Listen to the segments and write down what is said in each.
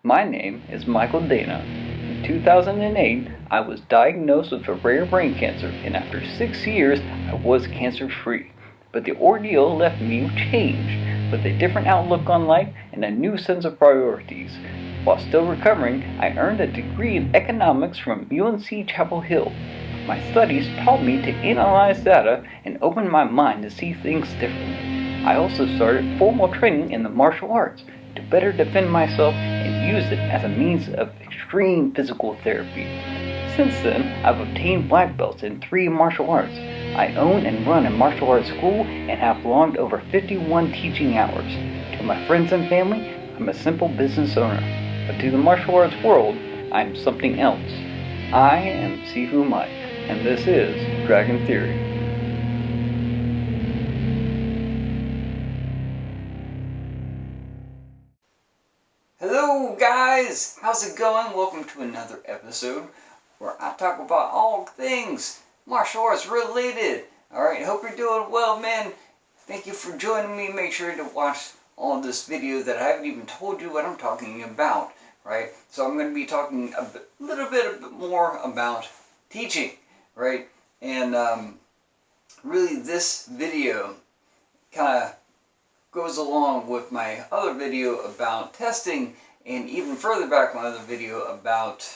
My name is Michael Dana. In 2008, I was diagnosed with a rare brain cancer, and after 6 years, I was cancer-free. But the ordeal left me changed, with a different outlook on life and a new sense of priorities. While still recovering, I earned a degree in economics from UNC Chapel Hill. My studies taught me to analyze data and open my mind to see things differently. I also started formal training in the martial arts to better defend myself and use it as a means of extreme physical therapy. Since then, I've obtained black belts in 3 martial arts. I own and run a martial arts school and have logged over 51 teaching hours. To my friends and family, I'm a simple business owner. But to the martial arts world, I'm something else. I am Sifu Mike, and this is Dragon Theory. Hello guys, how's it going? Welcome to another episode where I talk about all things martial arts related. Alright, hope you're doing well, man. Thank you for joining me. Make sure to watch all this video that I haven't even told you what I'm talking about. Right? So I'm going to be talking a little bit more about teaching. Right? And really this video kind of goes along with my other video about testing, and even further back my other video about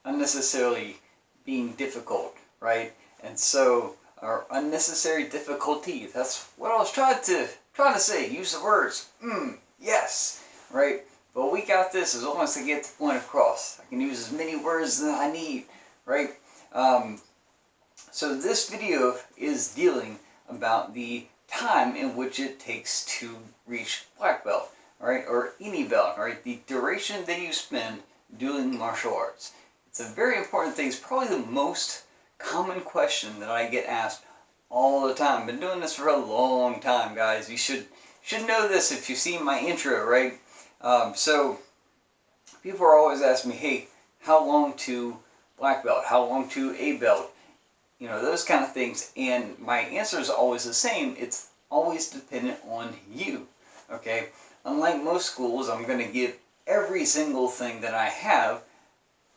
unnecessarily being difficult, right? And so, or unnecessary difficulty. That's what I was trying to say. Use the words. Yes, right. But we got this as long as I get the point across. I can use as many words as I need, right? So this video is dealing about the time in which it takes to reach black belt, right, or any belt, right, the duration that you spend doing martial arts. It's a very important thing. It's probably the most common question that I get asked all the time. I've been doing this for a long time, guys. You should know this if you see my intro, right? So people are always asking me, hey, how long to black belt? How long to a belt? You know, those kind of things, and my answer is always the same. It's always dependent on you, okay? Unlike most schools, I'm going to give every single thing that I have,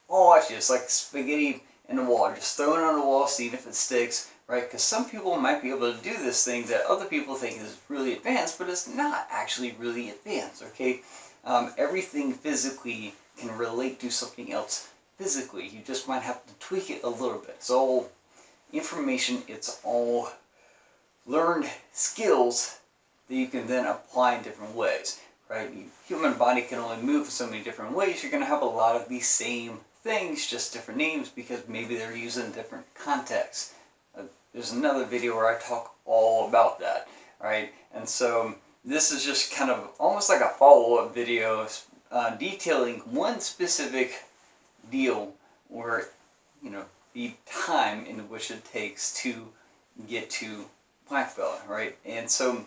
watch this, like spaghetti in the wall, just throw it on the wall, seeing if it sticks, right? Because some people might be able to do this thing that other people think is really advanced, but it's not actually really advanced, okay? Everything physically can relate to something else physically. You just might have to tweak it a little bit. It's all information, it's all learned skills that you can then apply in different ways, right? The human body can only move in so many different ways. You're going to have a lot of these same things, just different names, because maybe they're used in different contexts. There's another video where I talk all about that, right? And so this is just kind of almost like a follow-up video detailing one specific deal where, you know, the time in which it takes to get to black belt, right? And so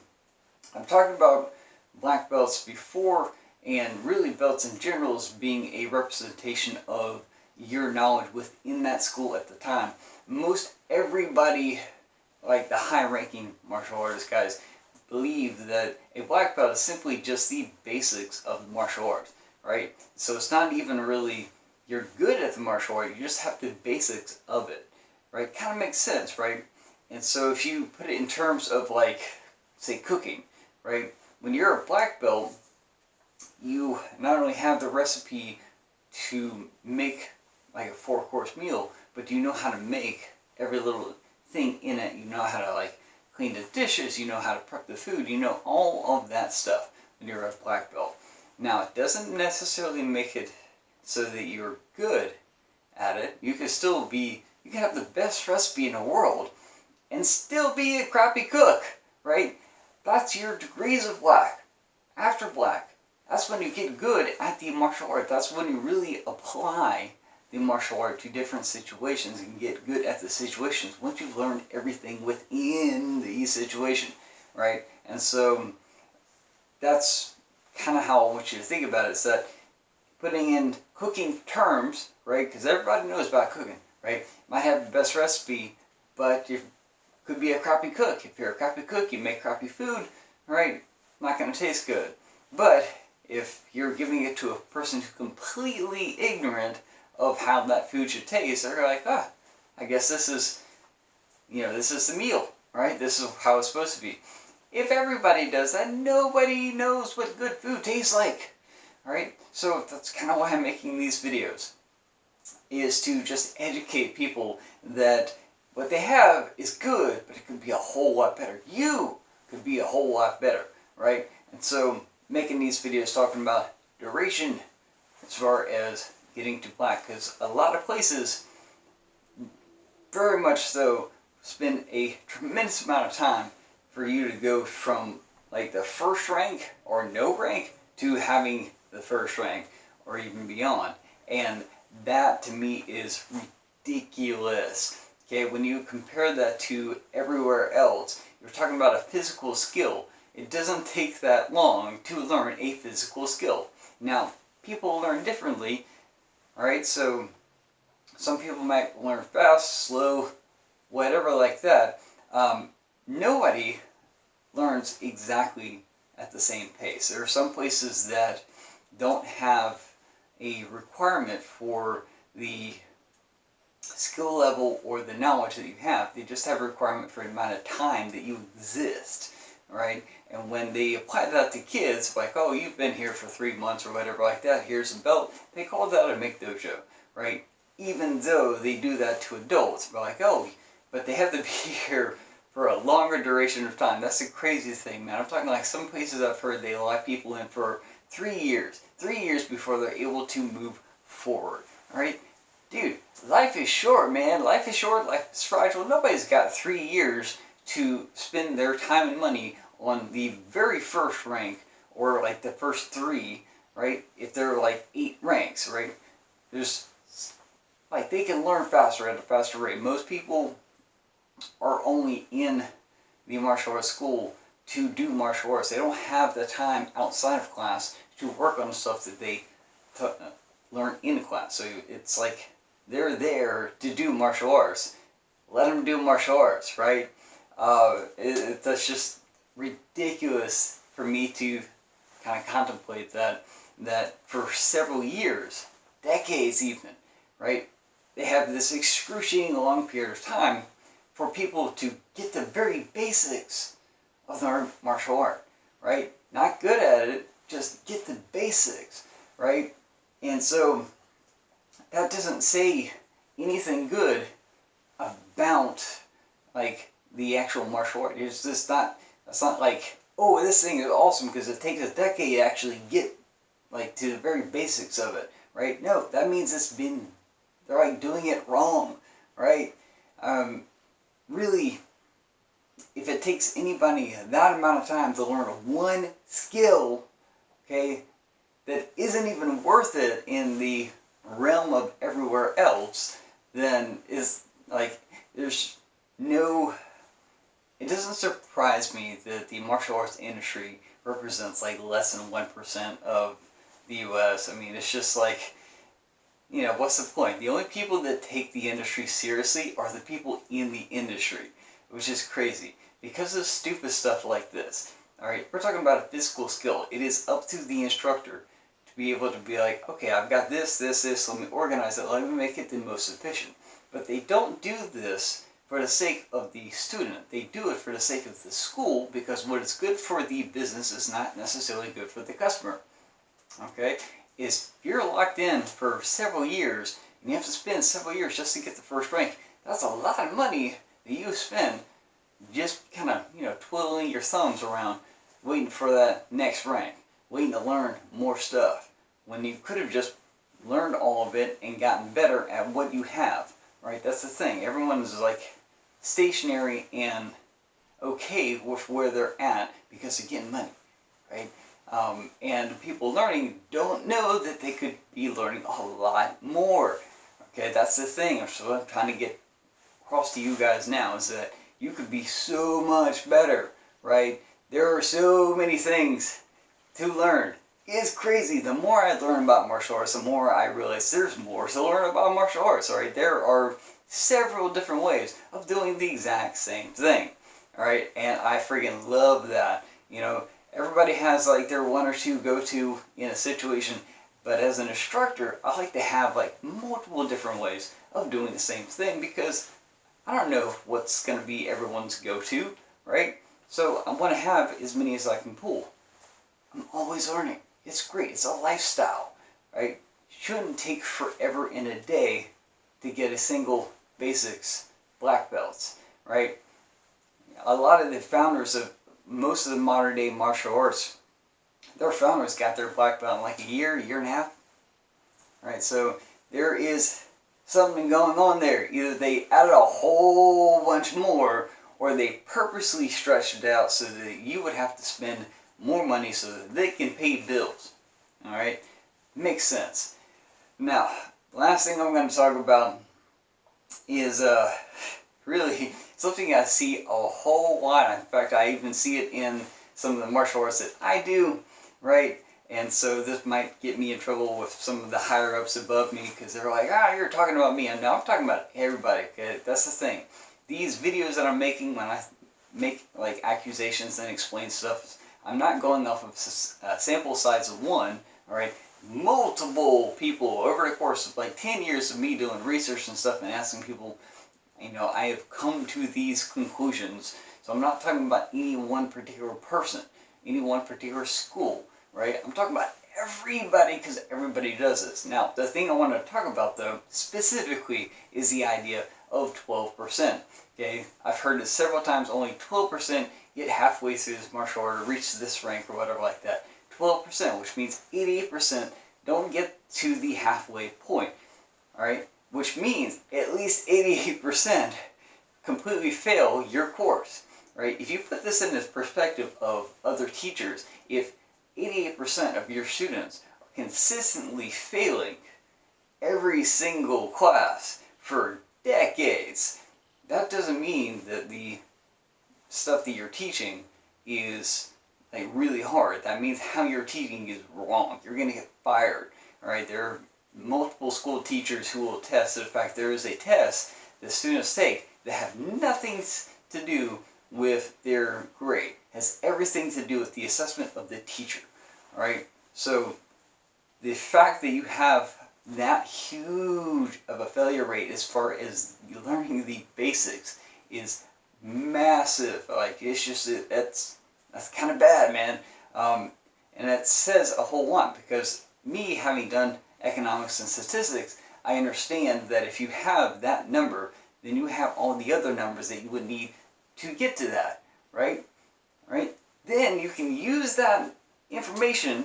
I'm talking about black belts before, and really belts in general as being a representation of your knowledge within that school at the time. Most everybody, like the high-ranking martial artist guys, believe that a black belt is simply just the basics of martial arts, right? So it's not even really you're good at the martial art, you just have the basics of it, right? Kind of makes sense, right? And so if you put it in terms of, like, say, cooking, right? When you're a black belt, you not only have the recipe to make like a 4-course meal, but you know how to make every little thing in it. You know how to, like, clean the dishes, you know how to prep the food, you know all of that stuff when you're a black belt. Now, it doesn't necessarily make it so that you're good at it. You can still be, you can have the best recipe in the world and still be a crappy cook, right? That's your degrees of black. After black, that's when you get good at the martial art. That's when you really apply the martial art to different situations and get good at the situations once you've learned everything within the situation, right? And so that's kind of how I want you to think about it, is that putting in cooking terms, right? Because everybody knows about cooking, right? You might have the best recipe, but you could be a crappy cook. If you're a crappy cook, you make crappy food, right? Not going to taste good. But if you're giving it to a person who's completely ignorant of how that food should taste, they're like, ah, I guess this is, this is the meal, right? This is how it's supposed to be. If everybody does that, nobody knows what good food tastes like, right? So that's kind of why I'm making these videos, is to just educate people that what they have is good, but it could be a whole lot better. You could be a whole lot better, right? And so making these videos talking about duration as far as getting to black, because a lot of places, very much so, spend a tremendous amount of time for you to go from like the first rank or no rank to having the first rank or even beyond. And that to me is ridiculous. Okay, when you compare that to everywhere else, you're talking about a physical skill. It doesn't take that long to learn a physical skill. Now, people learn differently, alright? So, some people might learn fast, slow, whatever like that. Nobody learns exactly at the same pace. There are some places that don't have a requirement for the skill level or the knowledge that you have. They just have a requirement for the amount of time that you exist, right? And when they apply that to kids, like, oh, you've been here for 3 months or whatever like that, here's a belt, they call that a McDojo, right? Even though they do that to adults, but like, oh, but they have to be here for a longer duration of time. That's the craziest thing, man. I'm talking like some places I've heard they lock people in for 3 years. 3 years before they're able to move forward, alright? Dude, life is short, man. Life is short, life is fragile. Nobody's got 3 years to spend their time and money on the very first rank or like the first 3, right? If they're like 8 ranks, right? There's, like, they can learn faster at a faster rate. Most people are only in the martial arts school to do martial arts. They don't have the time outside of class to work on the stuff that they learn in class. So it's like they're there to do martial arts. Let them do martial arts, right? That's just ridiculous for me to kind of contemplate that for several years, decades even, right? They have this excruciating long period of time for people to get the very basics of their martial art, right? Not good at it, just get the basics, right? And so that doesn't say anything good about like the actual martial art. It's just not, it's not like, oh, this thing is awesome because it takes a decade to actually get like to the very basics of it, right? No, that means they're like doing it wrong, right? Really, if it takes anybody that amount of time to learn one skill, okay, that isn't even worth it in the realm of everywhere else, then is like, there's no, it doesn't surprise me that the martial arts industry represents like less than 1% of the US. I mean, it's just like, what's the point? The only people that take the industry seriously are the people in the industry, which is crazy because of stupid stuff like this. Alright, we're talking about a physical skill. It is up to the instructor to be able to be like, okay, I've got this, let me organize it, let me make it the most efficient. But they don't do this for the sake of the student. They do it for the sake of the school, because what is good for the business is not necessarily good for the customer. Okay? If you're locked in for several years, and you have to spend several years just to get the first rank, that's a lot of money that you spend just kind of, twiddling your thumbs around, waiting for that next rank, waiting to learn more stuff, when you could have just learned all of it and gotten better at what you have, right? That's the thing. Everyone is like stationary and okay with where they're at because they're getting money, right? And people learning don't know that they could be learning a lot more. Okay, that's the thing. So what I'm trying to get across to you guys now is that you could be so much better, right? There are so many things to learn. It's crazy. The more I learn about martial arts, the more I realize there's more to learn about martial arts, alright? There are several different ways of doing the exact same thing, alright? And I freaking love that, everybody has like their one or two go-to in a situation, but as an instructor, I like to have like multiple different ways of doing the same thing because I don't know what's going to be everyone's go-to, right? So I want to have as many as I can pull. I'm always learning. It's great. It's a lifestyle, right? Shouldn't take forever in a day to get a single basics black belts, right? A lot of the founders of most of the modern day martial arts, their founders got their black belt in like a year and a half, right? So there is something going on there. Either they added a whole bunch more, or they purposely stretched it out so that you would have to spend more money so that they can pay bills. Alright? Makes sense. Now, the last thing I'm going to talk about is really something I see a whole lot. In fact, I even see it in some of the martial arts that I do, right? And so this might get me in trouble with some of the higher ups above me because they're like, you're talking about me. And no, I'm talking about everybody. Okay? That's the thing. These videos that I'm making, when I make like accusations and explain stuff, I'm not going off of sample size of one, alright? Multiple people over the course of like 10 years of me doing research and stuff and asking people, you know, I have come to these conclusions. So I'm not talking about any one particular person, any one particular school, right? I'm talking about everybody because everybody does this. Now, the thing I want to talk about though, specifically, is the idea of 12%. Okay, I've heard it several times, only 12% get halfway through this martial art or reach this rank or whatever like that. 12%, which means 88% don't get to the halfway point. Alright, which means at least 88% completely fail your course. Right? If you put this in the perspective of other teachers, if 88% of your students are consistently failing every single class for decades, that doesn't mean that the stuff that you're teaching is like really hard. That means how you're teaching is wrong. You're going to get fired. Alright, there are multiple school teachers who will attest to the fact there is a test that students take that have nothing to do with their grade. It has everything to do with the assessment of the teacher. Alright, so the fact that you have that huge of a failure rate as far as learning the basics is massive. Like, it's just, that's kind of bad, man. And that says a whole lot because me having done economics and statistics, I understand that if you have that number, then you have all the other numbers that you would need to get to that, right? Right? Then you can use that information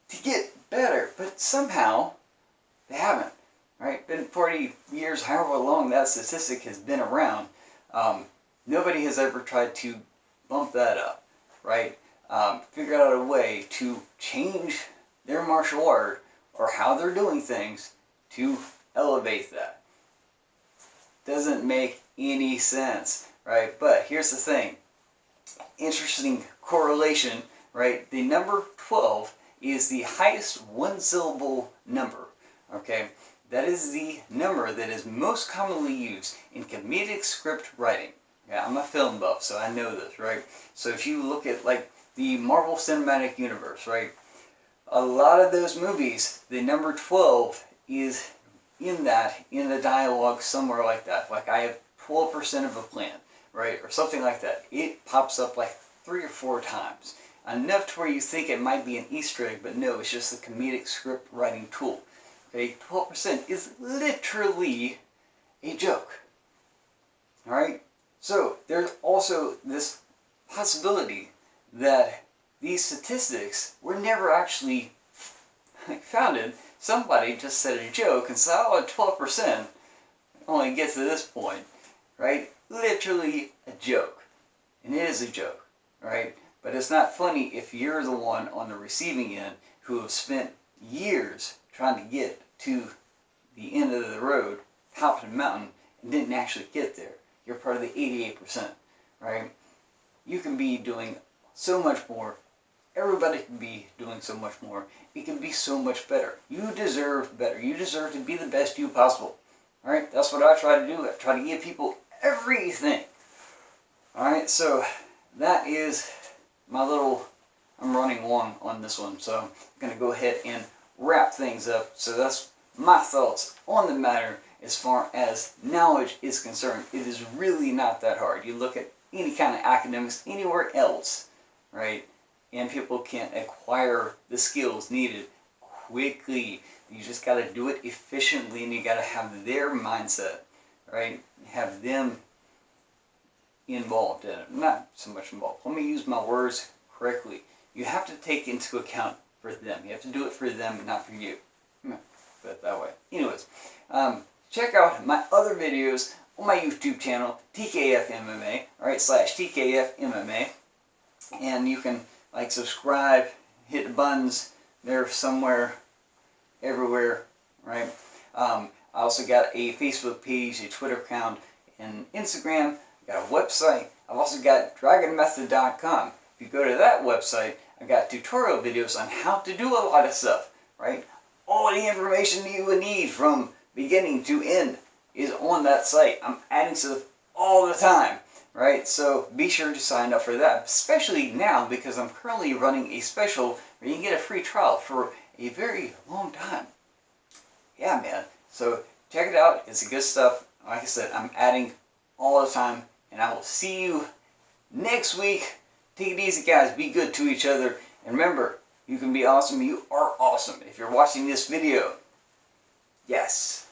to get better, but somehow they haven't, right? Been 40 years, however long that statistic has been around, nobody has ever tried to bump that up, right? Figure out a way to change their martial art or how they're doing things to elevate that. Doesn't make any sense, right? But here's the thing. Interesting correlation, right? The number 12 is the highest one-syllable number. Okay, that is the number that is most commonly used in comedic script writing. Yeah, I'm a film buff, so I know this, right? So if you look at like the Marvel Cinematic Universe, right? A lot of those movies, the number 12 is in the dialogue somewhere like that. Like, I have 12% of a plan, right? Or something like that. It pops up like 3 or 4 times. Enough to where you think it might be an Easter egg, but no, it's just a comedic script writing tool. Okay, 12% is literally a joke. Alright? So, there's also this possibility that these statistics were never actually founded. Somebody just said a joke and said, oh, 12% only gets to this point. Right? Literally a joke. And it is a joke. Right? But it's not funny if you're the one on the receiving end who have spent years trying to get to the end of the road, top of the mountain, and didn't actually get there. You're part of the 88%, right? You can be doing so much more. Everybody can be doing so much more. It can be so much better. You deserve better. You deserve to be the best you possible. Alright? That's what I try to do. I try to give people everything. Alright, so that is my little I'm running long on this one, so I'm going to go ahead and wrap things up. So that's my thoughts on the matter as far as knowledge is concerned. It is really not that hard. You look at any kind of academics anywhere else, right? And people can acquire the skills needed quickly. You just got to do it efficiently, and you got to have their mindset, right? Have them involved in it. Not so much involved. Let me use my words correctly. You have to take into account for them. You have to do it for them, not for you. Put it that way. Anyways, check out my other videos on my YouTube channel, tkfmma, right, /tkfmma. And you can like, subscribe, hit the buttons. They're somewhere, everywhere, right? I also got a Facebook page, a Twitter account, and Instagram. I got a website. I've also got dragonmethod.com. If you go to that website, I got tutorial videos on how to do a lot of stuff, right? All the information you would need from beginning to end is on that site. I'm adding stuff all the time, right? So be sure to sign up for that, especially now because I'm currently running a special where you can get a free trial for a very long time. Yeah, man. So check it out. It's the good stuff. Like I said, I'm adding all the time, and I will see you next week. Take it easy, guys. Be good to each other. And remember, you can be awesome. You are awesome. If you're watching this video, yes.